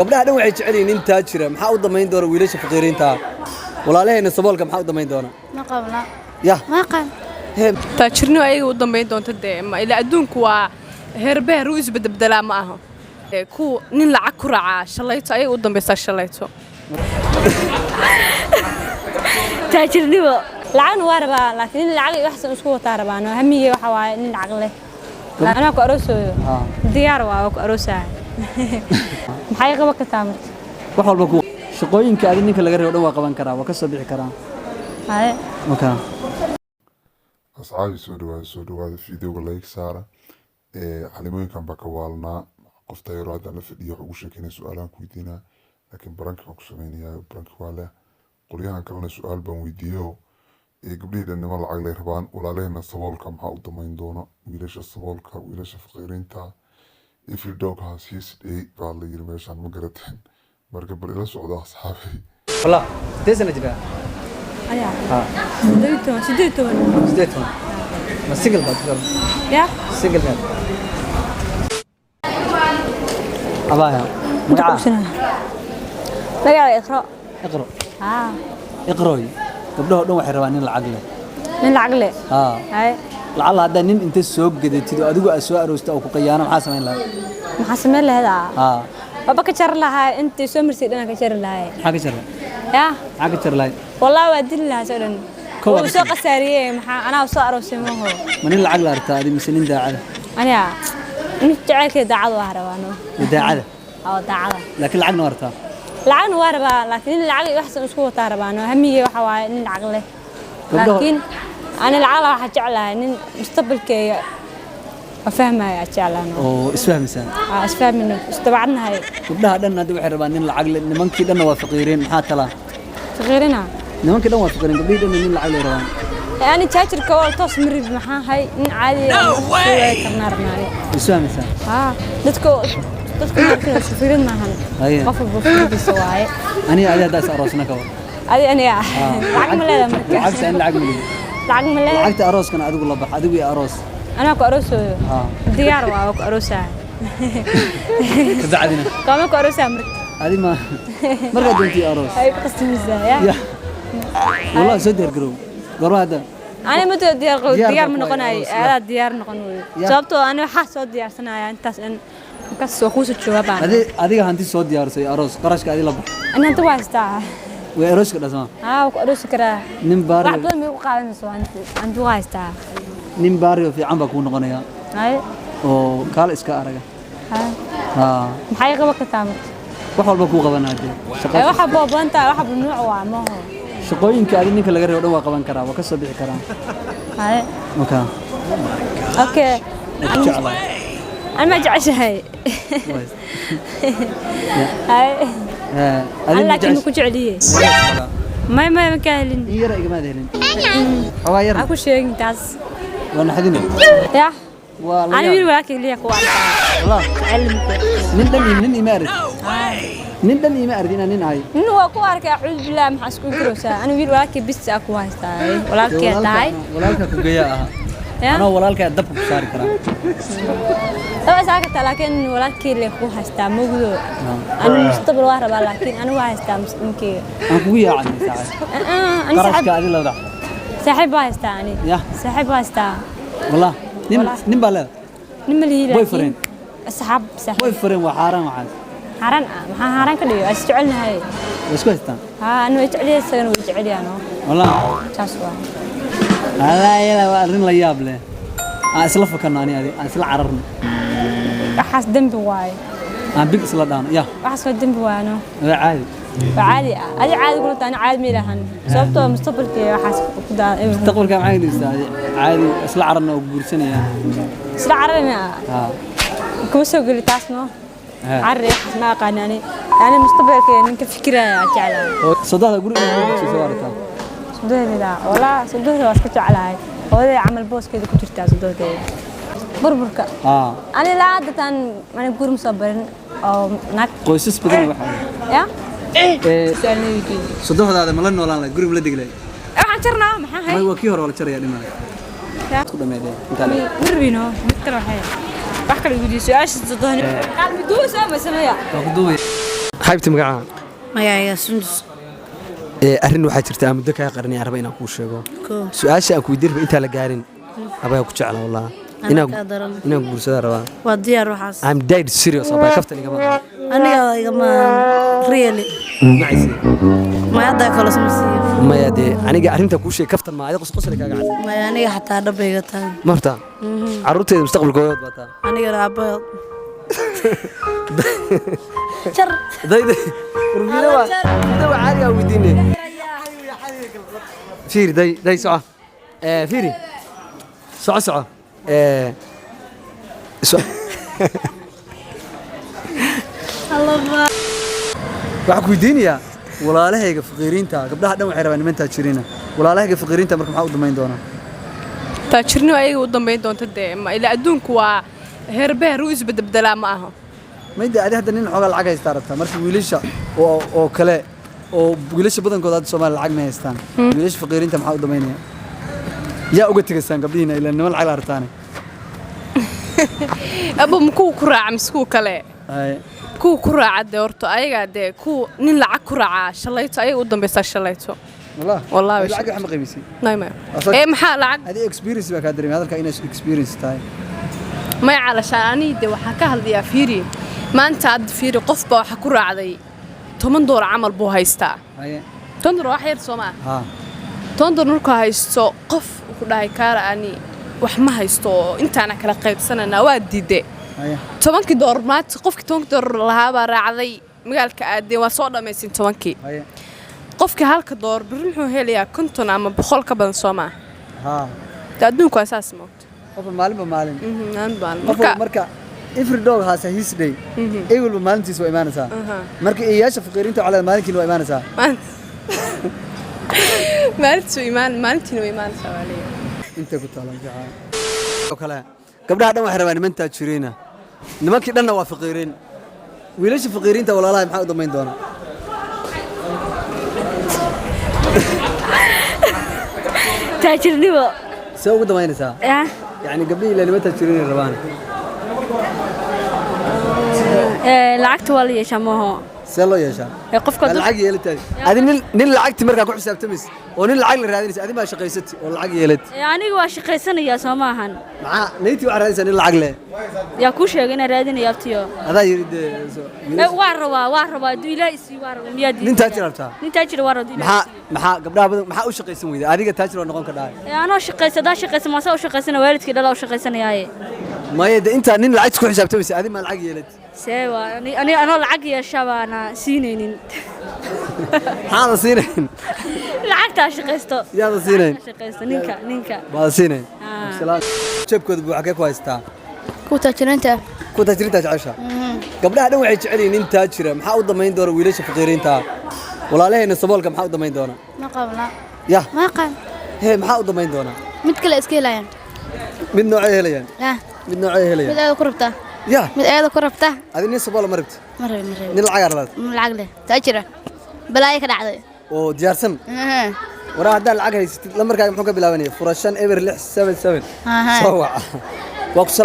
gabdhaha dhan waxay jecel yihiin in taajira maxaa u damayn doona wiilasha faqiiriinta walaalahayna saboolka maxaa u damayn doona ma qabna ya ma qan taajirnimo ayaga u damayn doonta ila adduunku waa heerbeer u isbedbedelaa ma aha ku nin lacag ku raaca shalayto ayaga u dambaysaa shalayto taajirnimo lacag waa rabaa laakiin lacag wax san isku wataa rabaan hamigay waxa waaye nin lacag leh أنا كأروسه ديار وكأروسه محي قبل كتامر وحول بكو شقوين كأدينك اللي جري ودوا قبان كرا وكسب كرا هاي مكان أصحابي سودوا هذا الفيديو ولا يكسر علمين كان بكوالنا قفت يراد على فيديو وش كان سؤالان كويدينا لكن برانك مقصمين يا برانك ولا قليها كلنا سؤال بنويديو قبلي لأن ما العقل يربان ولا لهنا الصوال كم حاول تمين دونا ويلاش الصوال كا ويلاش فقيرين تا if your dog has his day بعد اللي يرميش عن مقرتين مركب بريلا سعودة أصحابي والله تيسنا جبا أيا سديتون ما سجل بعد يا سجل بعد أبايا لا اقرأ اقرأي قبله دون حيروان العقل العقل هاي لعل هذا نين أنت السوق قد تدو أدقو أسواق روستا أو كقيانا محاسمين له محاسمين له هذا بابا كشر لها أنت سومر سيدنا كشر لها حاجة شر يا حاجة شر لها والله ودي لها سؤال وسوق السارية أنا وسوق روسي ما هو من العقل أرتا هذه مسنين داعدة أنا أنت جعلك داعدة وهروانه داعدة داعدة لكن العقل ورتا العقل واربا لكن العقل يحسن اسكو تاربانو هميغي waxa waay nin lacag leh laakiin ana lacag waxa jeclahay nin mustaqbalkayga fahmaya jeclaano oo isfahmaysan isfahmino istabacnahay gabdhaha dhan hadii waxay rabaan nin lacag leh nimankii dhan waa faqiireen maxaa tala faqiirina nimankii dhan waa faqiireen gabdhii dhan nin lacag leh rabaan يعني تاجر كوال توس مريب محا هاي nin caadi ah way karnaarnaay isfahmaysan dadku markay safirin maahan qof buufidiisa waaye ani adaa aroosna ka war ani lacag ma leedahay markaa lacag ma leedahay lacagta arooskana adigu la bax adigu iyo aroos ana ku aroosayo diyaar waa ku aroosaa kadacdina kama ku aroosaa adi ma marka doontii aroos ay qasmiisa ya wallahi soo diyaar garow garwaada أنا متى ديار من قناي هذا ديار من قنوي sababtoo أنا waxa soo diyaarsanaya intaas in كاس وخوس الشباب أديك هانتي صوت ديار سي أروس قرش كادي لبح أنا أنت وايستا وأروس كذا سما وأروس كذا نمبار بعد ما يوقع نسوا أنت وايستا نمبار في عم بكون غنيا هاي أو قال إسكا أرجع محي قبل كتامر وحول بكون قبنا هذي وحب بابا أنت وحب النوع وعمه شقوين كأدينك اللي جري ودوا قبنا كرا وكسب كرا هاي مكان أوكي أنا ما جعش هاي هاي أنا لكن كنت عليه ما كاهلين يرى ما ذهلين حواير أكو شيء تاس وأنا حدني يا أنا بيقول ولكن ليه كوارث والله علمك نندم إمارة نندم إمارة دينا ننهاي إنه كوارث أعوذ بالله محسكون كروسا أنا بيقول ولكن بس أكو هاي ولكن تاي ولكن كوجيا أنا ولكن أدب بشار كرا أنا ساكت لكن ولكن اللي هو هستعمله أنا مستقبل وهرب لكن أنا وهستعمل ممكن أقوياء عني ساعات أنا ساحب كأدي لا ده ساحب هستعني ساحب هستع والله نم بالله نم اللي هي بويفرين السحاب ساحب بويفرين وحارم وحال حارم حارم كله أستعلنا هاي بس كويس تام أنا يتعلي السجن ويتعلي أنا والله شاسوا لا يلا أرين لا يابله أسلفه كناني هذه أسلع عررنا أحس دم بواي بيج سلطان يا أحس دم بواي أنا عادي عادي عادي قلت أنا عادي ميلهن صوبته مستقبل كي أحس كذا مستقبل كم عادي أستاذ عادي أسلع عررنا وبرسني يعني أسلع عررنا كم سوق اللي تاسمه عرف ما قاناني يعني مستقبل كي إنك فكرة كعلا صدق أقول إنه شو صورته صدق لا ولا صدق واسكت على هذا عمل بوس كذا كنت صدق بربرك أنا لا عادة أنا أقول مصبرين أو نك قيسس بدنا واحد يا سألني يجي صدق هذا ملان ولا لا قريب لديك لي عشرنا محا هاي وكيهر ولا شري يعني ما تقول ما يدري مربينه متروح هاي بحكي لي سؤال صدقني قال بدو سامة سمية بدو xaybta magaca magacayga Sundus arrin waxaa jirta aan muddo kaga qarnay arba inaan kuu sheego su'aasha aan ku weydiin inta la gaarin abaa ku jeclaa wallahi inaan guursada rabaa waa diyaar waxaas I'm dead serious abaa kaftan igama aniga really ma hadda kala samsiyo maya de aniga arrinta ku sheeg kaftan ma adiga qosqosle kaaga cad maya aniga xataa dhabayga taan marta caruurteeda mustaqbalkooda baata aniga raabo jar dayda urbilawa dawa caadi ah weydiinay fiiri day soco fiiri soco waxaan ku weydiinayaa walaalahayga faqiiriinta gabdhaha dhan waxay rabaan nimantaa jirina walaalahayga faqiiriinta marka maxaa u damayn doonaa taajirnimo ayaga u dambayn doonta dee ila adduunku waa heerbeer u isbedbeddelaa ma aha mayda adi hadda nin xoogaa lacag haystaa rabtaa marka wiilasha oo kale oo wiilasha badankooda hadda Soomaaliya lacag ma haystaan wiilasha faqiiriinta maxaa u damaynaya yaa uga tegaysaan gabdhihiina ilaa niman lacag la hartaane abo mkuu ku raaca miskuu kale ku raaca de horto ayaga de ku nin lacag ku raaca shalayto ayaga u dambaysaa shalayto wallahi lacag wax ma qiimisay nayma maxaa lacag adi experience baa ka dareemay hadalka inay experience tahay ما علشان أنا ده وحكاها الديا فيري ما أنت عاد فيري قف بوحكو راعي تمندور عمل بو هايستا تندور واحد سوما تندور نركو هايستو قف وكده كارا أني وحما هايستو أنت أنا كلا قيب سنة نوادي ده تمنك دور مات قفك تمنك دور لها براعي مقال كأدي وصودا ميسين تمنكي قفك هالك دور برنحو هيليا كنتو نعم بخول كبن سوما تأدنكو أساس موت qofka maalin marka every dog has a his day eagle maalintiis waa imaanaysaa marka iyaasha faqiiriinta calaad maalinkiina waa imaanaysaa maalintiina waa imaanaysaa waliya inta ku taalan fiican kale gabdhaha dhan waxay rabaan nimantaa jirina nimankii dhanna waa faqiiriin wiilasha faqiiriinta walaalaha maxaa u damayn doonaa taajirnimo see ugu damaynaysaa يعني قبل إلى لمتى تشترين الربان؟ لعقت ولا يا شماه. سلوا يا شام. قفك العق يلت هذه نيل العقت مركا كل حساب تمس ونيل العق اللي هذه هذه ما شقيستي والعق يلت. يعني واش قيسنا يا سماهن. مع نيتي وعرادي نيل العق له. يا كوش يا جينا رادين يا بتيو. هذا يريد. واروا دويلا يسي واروا ميادي. نين تاجر أبتا. نين تاجر واروا دويلا. محا قبلها محا وش قيسمو إذا هذه تاجر ونقوم كذا. أنا وش قيس دا شقيس ما سوى شقيسنا والد كده لا وش قيسنا ياي. ما يد أنت نين العق كل حساب تمس هذه ما العق يلت. سوا أنا العق يا شباب سينين هذا سينين العقد شقيستو يا سينين شقيستو نينكا ما سينين سلام شوف كذا بوحكي كويس تا كوتا جرينتا عشا قبلها دو waxay jeceliin in taajira maxaa u damayn doona wiilasha faqiiriinta walaalaheena saboolka maxaa u damayn doona ma qabna ya ma qan maxaa u damayn doona mid kale iska helayaan mid noocay helayaan mid noocay helayaan mid aad ku rabtaa يا مد أيضا كربته هذه صبالة مربت مرة نلعب عرض العقله تأجره بلاي كده عادي وديارسن وراه هذا العقل لما رجع محوك بلاوني فرشان إبر لح 77 صوّع وقصة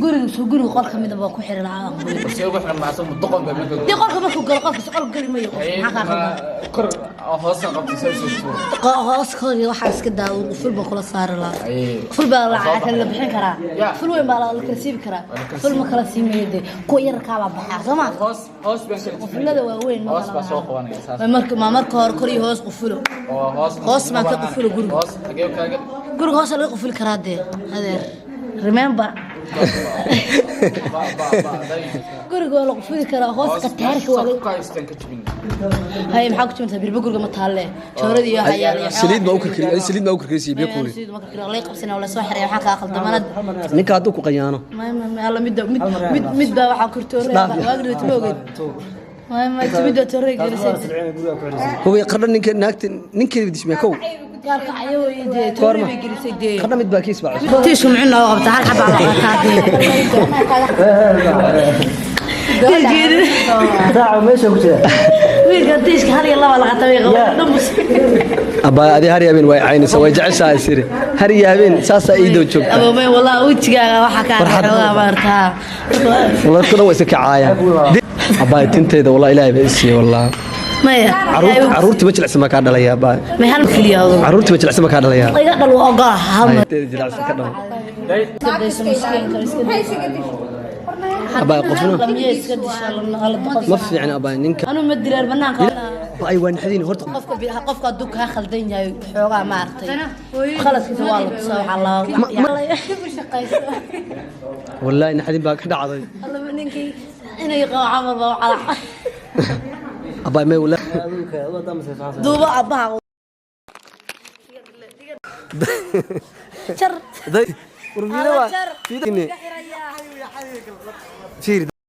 guriga qolka mid baa ku xiran lacag bas ugu xiran ma soo doqon baa mid di qolka markuu galo qolka qolka gali mayo kor hoos qabtay soo suuro hoos kori waxa iska daawo ful baa kula saar la ful baa lacag kala bixin kara ful weyn baa la kala siibi kara ful ma kala siimeeyay ku yar ka baa baxaa sama hoos baan kala fulada waa weyn hoos baa soo qabanaysa marka hore kori hoos qufulo hoos ma ka qufulo guriga hoos agee kaaga guriga hoos laga quful karaa de adeer remember guriga waa la qufuli karaa hoos qataarka waa laga kaystan ka jibin hay maxaa ku jibinta birba guriga ma taalle shooradi iyo hayaal saliid ma u karkari saliid ma u karkari biyo kuuli saliid ma karkari la qabsana wala soo xiray waxa ka qaldamanad ninka haduu ku qayaano ma alla mid baa waxa kurtoore waagri timoogid ما تبي توريك رسالة هو يقرر نك بديش ماكو قال كعيو يدي توري بيجلس يدي قرر مد باكيس بعد تيسو معنا وقبت هالحب على قاعدين saaco meesha ku jira wiilka tiiska hal iyo laba laga tabay dhamus aba adi har yaabeen way caynaysa way jeceshahay siri har yaabeen saasa iido joogta aba may wallahi wajigaaga waxa ka xoogaa maartaa wallahi kuna way iska kacaayaan aba tinteeda wallahi ilaahay bay isii wallahi maya caruurti ma jilicsan ma ka dhalaya aba may hal kaliya caruurti ma jilicsan ma ka dhalaya iga dhal waa ogaa hal jilicsan ka dhal kadayso miskiinka aba qofna lamiye iska dishalna qalad ma fiicna aba ninka anu ma direer banaanka ay waan xadin horta qofka dug ka khaldan yahay xoogaa ma artay khaladkiisa waa la tusaa waxa la shaqaysto wallahi naxdin baa ka dhacday alla ninkii inay qawacan baa cala aba may wala duuba abaha day urbiina waa fiir